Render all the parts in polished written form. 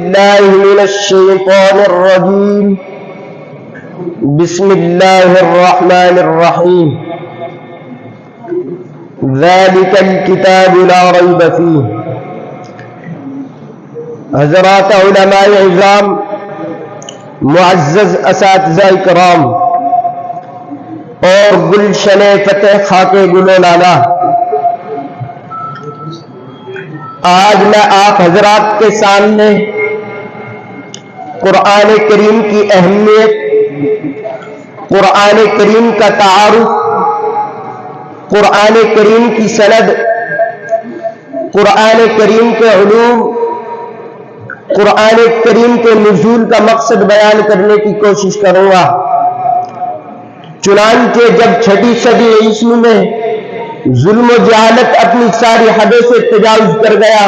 بالله من الشيطان الرجيم. بسم الله الرحمن الرحيم. ذلك الكتاب لا ريب فيه. حضرات علماء اعظام، معزز اساتذہ کرام اور گلشن فتح خاک گل و لالا، آج میں آپ حضرات کے سامنے قرآن کریم کی اہمیت، قرآن کریم کا تعارف، قرآن کریم کی سند، قرآن کریم کے علوم، قرآن کریم کے نزول کا مقصد بیان کرنے کی کوشش کروں گا۔ چنانچہ جب 6 صدی عیسوی میں ظلم و جہالت اپنی ساری حدوں سے تجاوز کر گیا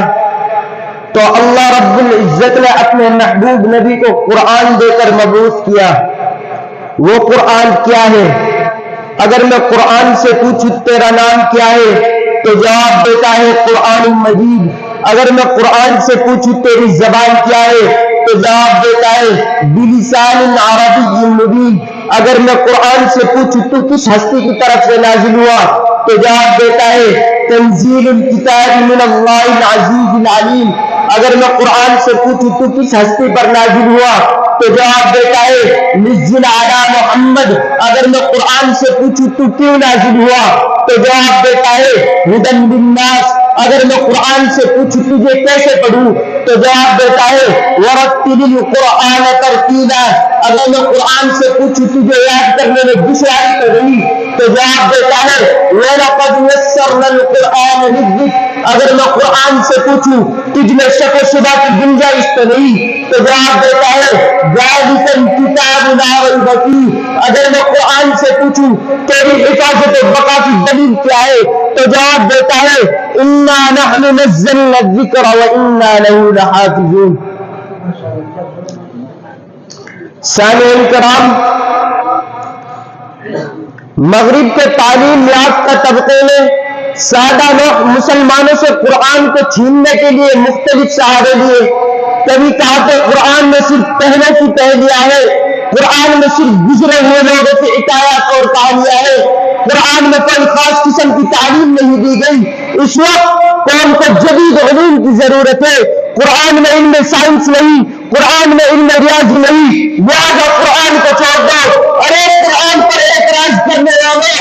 تو اللہ رب العزت نے اپنے محبوب نبی کو قرآن دے کر مبعوث کیا۔ وہ قرآن کیا ہے؟ اگر میں قرآن سے پوچھوں تیرا نام کیا ہے تو جواب دیتا ہے قرآن مجید۔ اگر میں قرآن سے پوچھوں تیری زبان کیا ہے تو جواب دیتا ہے بلسان عربی مبین۔ اگر میں قرآن سے پوچھوں تو کس ہستی کی طرف سے نازل ہوا تو جواب دیتا ہے تنزیل الکتاب من اللہ العزیز العلیم۔ اگر میں قرآن سے پوچھوں تو کس ہستی پر نازل ہوا تو جواب دیتا ہے نزل علی محمد۔ اگر میں قرآن سے پوچھوں تو کیوں نازل ہوا تو جواب دیتا ہے ہدی للناس۔ اگر میں قرآن سے پوچھوں تجھے کیسے پڑھوں تو جواب دیتا ہے ورتل القرآن ترتیلا۔ اگر میں قرآن سے پوچھوں تجھے یاد کرنے میں دشواری تو نہیں تو جواب دیتا ہے وَلَقَدْ يَسَّرْنَا الْقُرْآنَ لِلذِّكْرِ۔ اگر میں قرآن سے پوچھوں تجھ میں شک و شبہ کی گنجائش تو نہیں تو جواب دیتا ہے ذَلِكَ الْكِتَابُ لَا رَيْبَ فِيهِ۔ اگر میں قرآن سے پوچھوں تیری حفاظت و بقا کی دلیل کیا ہے تو جواب دیتا ہے اِنَّا نَحْنُ نَزَّلْنَا الذِّكْرَ وَإِنَّا لَهُ لَحَافِظُونَ۔ سامعین کرام، مغرب کے تعلیم یافتہ طبقے نے سادہ مسلمانوں سے قرآن کو چھیننے کے لیے مختلف سہارے لیے۔ کبھی کہا کہ قرآن میں صرف پہلے کی پہلیاں ہے، قرآن میں صرف گزرے ہوئے لوگوں کی حکایات اور کہانیاں ہیں، قرآن میں کوئی خاص قسم کی تعلیم نہیں دی گئی۔ اس وقت قوم کو جدید علوم کی ضرورت ہے۔ قرآن میں علم سائنس نہیں، قرآن میں علم ریاضی نہیں، لہذا قرآن کو چھوڑ دو۔ اور ایک قرآن پر اعتراض کرنے والے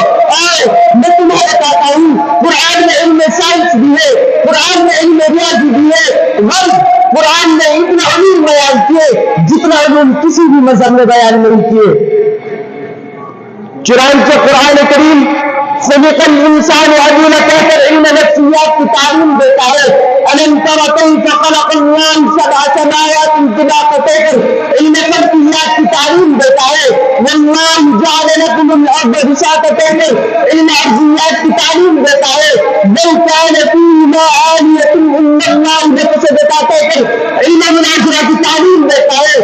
میں تمہیں بتاتا ہوں قرآن میں علم سائنس بھی ہے، قرآن میں علم ریاضی بھی ہے، غلط۔ قرآن نے اتنا علوم بیان کیے جتنا علوم کسی بھی مذہب میں بیان نہیں کیے۔ چنانچہ قرآن کریم خلق الانسان عجولہ کہہ کر علم نفسیات کی تعلیم دیتا ہے۔ ألم تر كيف خلق الله 7 سماوات طباقا کہہ کر علم فلکیات کی تعلیم دیتا ہے۔ والله جعل لكم الأرض بساطا کہہ کر علم ارضیات کی تعلیم دیتا ہے۔ بل كان فيهما آلية إلا الله بقصدتا کہہ کر علم مناظرہ کی تعلیم دیتا ہے۔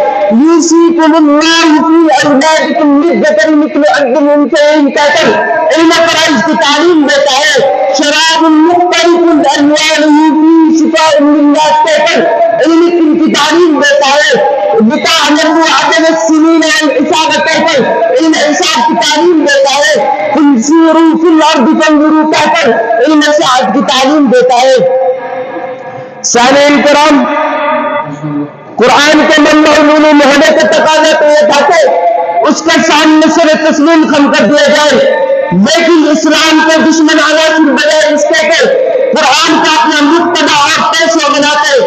يوصيكم الله في أولادكم للذكر مثل حظ الأنثيين کہہ کر علم فرائض کی تعلیم دیتا ہے۔ شراب مختلف الألوان فيه شفاء للناس کہہ کر علم کی تعلیم دیتا ہے۔ بتعلموا عدد السنين والحساب کہہ کر علم حساب کی تعلیم دیتا ہے۔ قل سيروا في الأرض فانظروا کہہ کر علم سیاحت کی تعلیم دیتا ہے۔ سامعین کرام، قرآن کے منبع علوم ہونے کا تقاضا تو یہ تھا کہ اس کے سامنے سر تسلیم خم کر دیا جائے، لیکن اسلام کے دشمن عناصر بغیر اس کے قرآن کا اپنا مقتدا اور پیشوا بناتے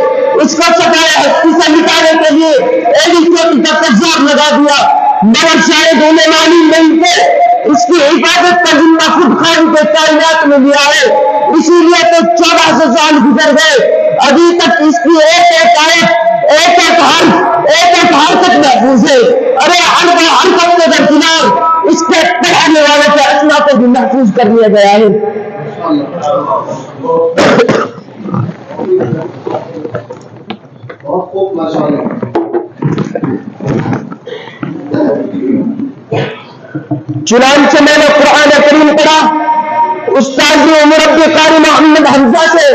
اس کو سٹائے ہستی سے مٹانے کے لیے ایڈیٹر کا زور لگا دیا، مگر شاید انہیں معلوم نہیں تھے اس کی حفاظت کا ذمہ خود خالق کائنات میں لیا ہے۔ اسی لیے تو 1400 سال گزر گئے، ابھی تک اس کی ایک آیت، ایک حرکت محفوظ ہے۔ ارے حرکت کے درکنار اس کے پڑھنے والے کے اسما کو بھی محفوظ کر لیا گیا ہے۔ چنانچہ میں نے قرآن کریم پڑھا استاد مربی قاری محمد حمزہ سے،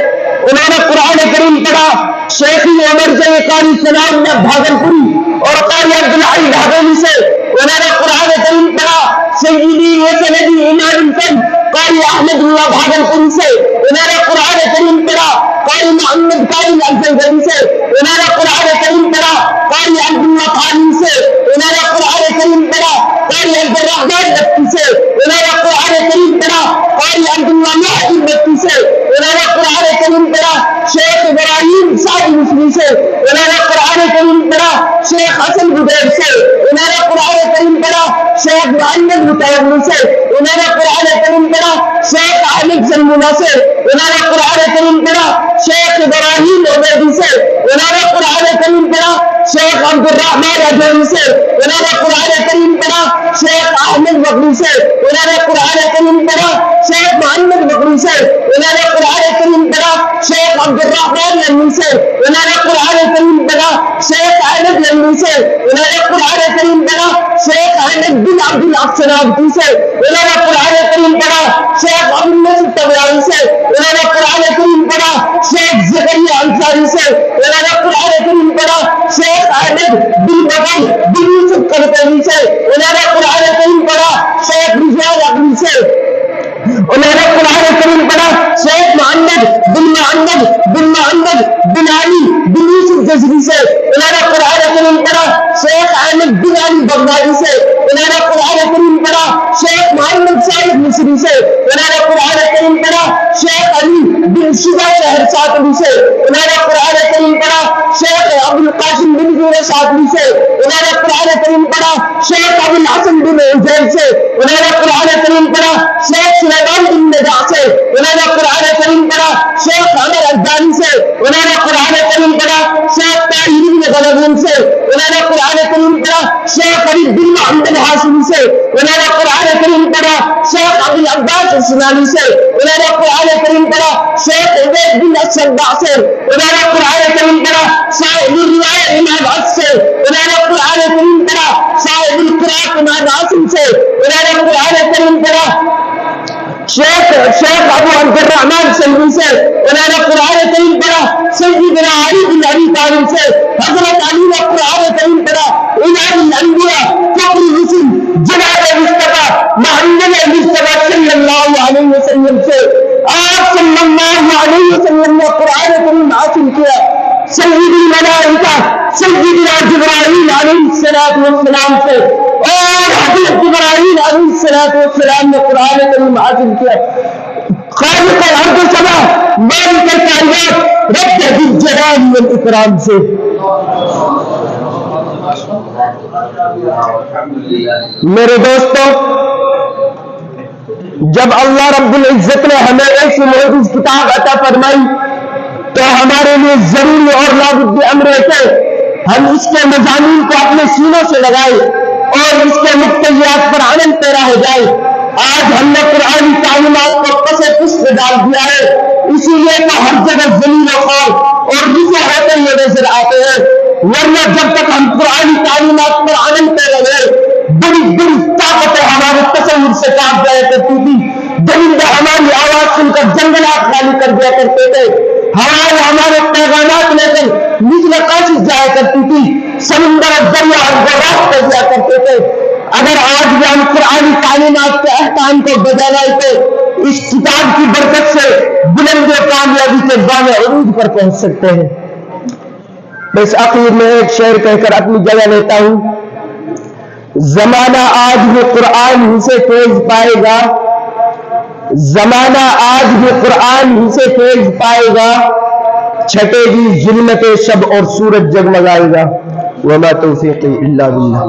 انہوں نے قرآن کریم پڑھا شیخ عمر جے قاری سلام نے بھاگلپوری اور قاری عبدالحی ڈھاگولی سے انہوں نے قرآن کریم پڑھا. سیدی وسندی امام الفن قاری احمد اللہ بھاگلپوری سے انہوں نے قرآن کریم پڑھا. قاری محمد قاری الفن سے انہوں نے قرآن کریم پڑھا. قاری عبداللہ خانی سے انہوں نے قرآن کریم پڑھا. قاری عبدالرحمن بختی سے انہوں نے قرآن کریم پڑھا. قاری عبداللہ محدود بختی سے انہوں نے قرآن کریم پڑھا. شیخ ابراہیم صاحب مسلم سے انہوں نے قرآن کریم پڑھا. شیخ حسن بدیر سے انہوں نے قرآن کریم پڑھا. شیخ محمد متولی سے انہوں نے قرآن کریم پڑھا. شیخ احمد زنمونہ سے انہوں نے قرآن کریم پڑھا. شیخ ابراہیم عبیدی سے انہوں نے قرآن کریم پڑھا. شیخ عبدالرحمن عجوی سے انہوں نے قرآن کریم پڑھا. شیخ احمد بغری سے انہوں نے قرآن کریم پڑھا. شیخ محمد بغری سے انہوں نے قرآن کریم پڑھا. شیخ عبدالرحمن ننوی سے انہوں نے قرآن کریم پڑھا. شیخ احمد ننوی سے انہوں نے قرآن کریم پڑھا. شیخ احمد بن عبد الاحسن عابدی سے انہوں نے قرآن کریم پڑھا. شیخ عبدالناصر طبرانی سے انہوں نے قرآن کریم پڑھا. شیخ زکریا انصاری سے انہوں نے قرآن کریم پڑھا. شیخ احمد بن بغل بن یوسف قرطبی سے انہوں نے قرآن کریم پڑھا. شیخ رضوان عقلی سے انہوں نے قرآن کریم پڑھا. شیخ محمد بن علی بن یوسف جزری سے انہوں نے قرآن کریم پڑھا. شیخ احمد بن علی بغدادی سے انہوں نے قرآن کریم پڑھا. شیخ محمد صاحب مصری سے انہوں نے قرآن کریم پڑھا. شیخ علی بن شجاع شہر ساتوی سے انہوں نے قرآن کریم پڑھا. شیخ ابوالقاسم بن زور ساتوی سے انہوں نے قرآن کریم پڑھا. شیخ ابوالحسن بن عزیز سے انہوں نے قرآن کریم پڑھا. شیخ سلیمان بن نجا سے انہوں نے قرآن کریم پڑھا. شیخ عمر الدانی سے انہوں نے قرآن کریم پڑھا. شیخ طاہر بن غلبین سے انہوں نے قرآن کریم پڑھا. شیخ علی بن محمد ہاشمی سے انہوں نے قرآن کریم پڑھا. شیخ ابو العباس السنانی سے انہوں نے قرآن کریم پڑھا. شیخ عبید بن الصباح سے انہوں نے قرآن کریم پڑھا. صاحب الروایہ امام حفص سے انہوں نے قرآن کریم پڑھا. صاحب القراءۃ امام عاصم سے انہوں نے قرآن کریم پڑھا. شیخ ابو عبد الرحمن سلمی سے انہوں نے قرآن کریم پڑھا. سیدنا علی بن ابی طالب سے حضرت علی نے قرآن کریم پڑھا. امام الانبیاء فخر الرسل جناب مصطفیٰ محمد مصطفیٰ صلی اللہ علیہ وسلم سے آپ صلی اللہ علیہ وسلم نے قرآن کریم حاصل کیا. سید الملائکہ سیدنا جبرائیل علیہ السلام سے اور حضرت جبرائیل علیہ السلام نے قرآن کریم حاصل کیا. خالق الارض والسماء مالک الکائنات رب ذی الجلال والاکرام سے. میرے دوستو، جب اللہ رب العزت نے ہمیں ایسی معجز کتاب عطا فرمائی تو ہمارے لیے ضروری اور لابد امر ہے کہ ہم اس کے مضامین کو اپنے سینوں سے لگائیں اور اس کے مقتضیات پر عمل پیرا ہو جائے. آج ہم نے قرآنی تعلیمات کو پس پس ڈال دیا ہے، اسی لیے تو ہر جگہ ذلیل و خوار اور رسوا ہوتے ہوئے نظر آتے ہیں. ورنہ جب تک ہم قرآنی تعلیمات پر عمل پیرا گئے، بڑی بڑی طاقتیں ہمارے تصور سے کاٹ جایا کرتی تھی. درندے ہماری آواز سن کر جنگلات خالی کر دیا کرتے تھے. ہمارے پیغامات لے کر نچلے قاصد جایا کرتی تھی. سمندر اور دریا ہم کو راست کر دیا کرتے تھے. اگر آج بھی ہم قرآنی تعلیمات کے احکام کو بجا لائے تو اس کتاب کی برکت سے بلند و کامیابی کے بام عروج پر پہنچ سکتے ہیں. بس آخر میں ایک شعر کہہ کر اپنی جگہ لیتا ہوں. زمانہ آج بھی قرآن ہی سے فیض پائے گا، زمانہ آج بھی قرآن ہی سے فیض پائے گا، چھٹے گی ظلمت شب اور سورج جگمگائے گا. وما توفیقی الا باللہ.